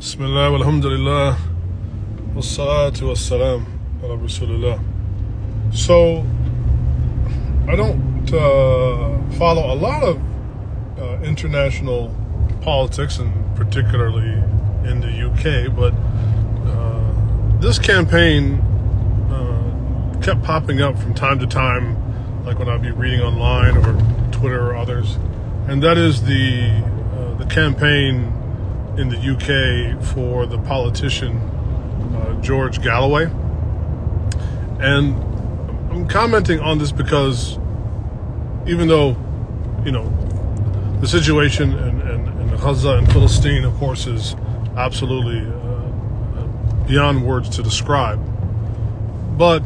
Bismillah, walhamdulillah, wassalatu wassalam ala rasulillah. So, I don't follow a lot of international politics, and particularly in the UK, but this campaign kept popping up from time to time, like when I'd be reading online or Twitter or others, and that is the campaign in the UK for the politician George Galloway. And I'm commenting on this because even though, the situation in Gaza and Palestine, of course, is absolutely beyond words to describe, but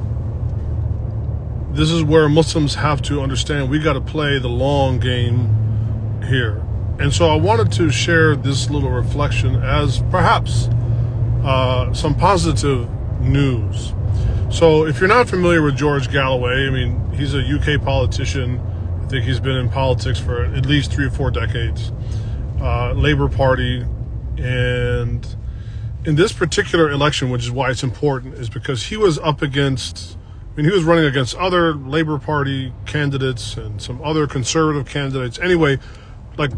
this is where Muslims have to understand we got to play the long game here. And so I wanted to share this little reflection as perhaps some positive news. So if you're not familiar with George Galloway, I mean, he's a UK politician. I think he's been in politics for at least 3 or 4 decades. Labour Party. And in this particular election, which is why it's important, is because he was up against, he was running against other Labour Party candidates and some other conservative candidates. Anyway, like,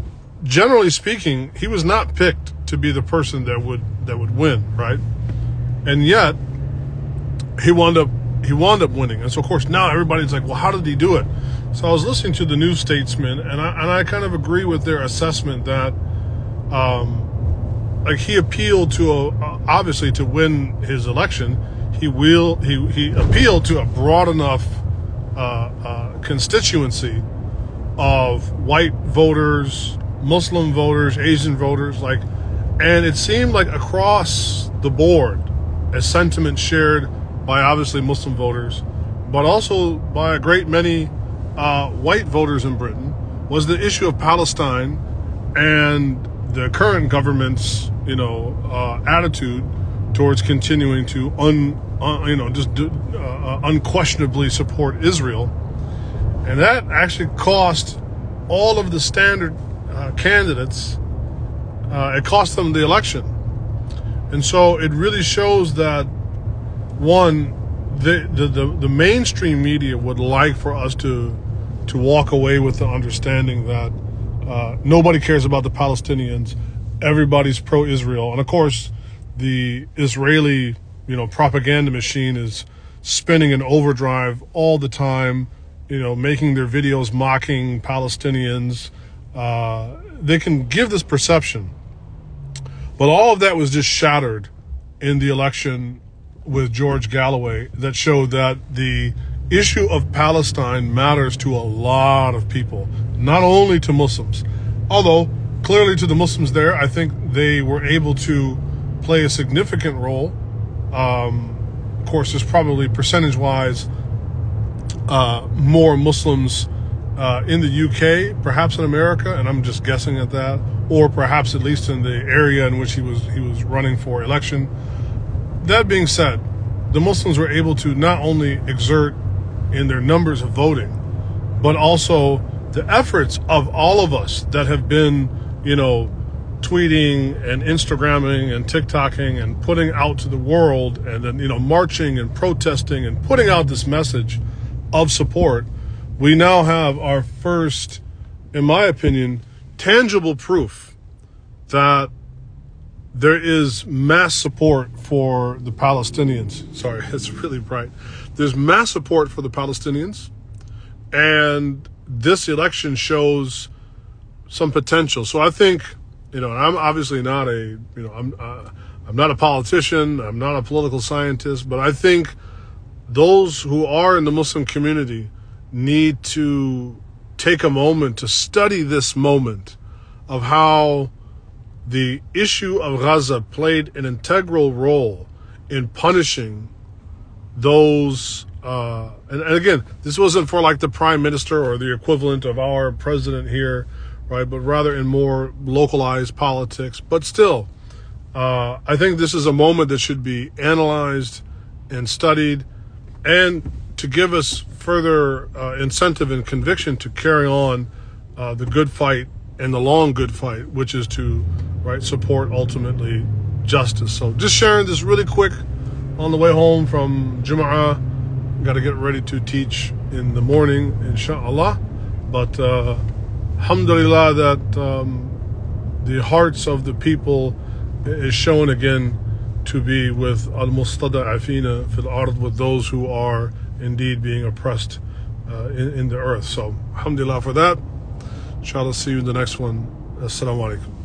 generally speaking, he was not picked to be the person that would win, right? And yet he wound up winning. And so of course now everybody's like, well, how did he do it? So I was listening to the New Statesman, and I kind of agree with their assessment that like he appealed to obviously to win his election, he appealed to a broad enough constituency of white voters, Muslim voters, Asian voters, and it seemed like across the board, a sentiment shared by obviously Muslim voters, but also by a great many white voters in Britain, was the issue of Palestine and the current government's, attitude towards continuing to unquestionably support Israel. And that actually cost all of the standard candidates, it cost them the election. And so it really shows that, one, the mainstream media would like for us to walk away with the understanding that nobody cares about the Palestinians, everybody's pro-Israel. And of course, the Israeli, propaganda machine is spinning in overdrive all the time, making their videos mocking Palestinians. They can give this perception. But all of that was just shattered in the election with George Galloway, that showed that the issue of Palestine matters to a lot of people, not only to Muslims. Although, clearly to the Muslims there, I think they were able to play a significant role. Of course, there's probably percentage-wise more Muslims in the UK, perhaps in America, and I'm just guessing at that, or perhaps at least in the area in which he was running for election. That being said, the Muslims were able to not only exert in their numbers of voting, but also the efforts of all of us that have been, tweeting and Instagramming and TikToking and putting out to the world, and then, marching and protesting and putting out this message of support. We now have our first, in my opinion, tangible proof that there is mass support for the Palestinians. Sorry, it's really bright. There's mass support for the Palestinians, and this election shows some potential. So I think, I'm obviously not I'm not a politician, I'm not a political scientist, but I think those who are in the Muslim community need to take a moment to study this moment of how the issue of Gaza played an integral role in punishing those, and again, this wasn't for like the prime minister or the equivalent of our president here, right, but rather in more localized politics. But still, I think this is a moment that should be analyzed and studied, and to give us further incentive and conviction to carry on the good fight and the long good fight, which is to support ultimately justice. So just sharing this really quick on the way home from Jum'ah. Got to get ready to teach in the morning, inshallah. But alhamdulillah that the hearts of the people is shown again to be with al-mustada'afina fil ard, with those who are indeed being oppressed in the earth. So alhamdulillah for that. Inshallah, see you in the next one. Assalamu alaikum.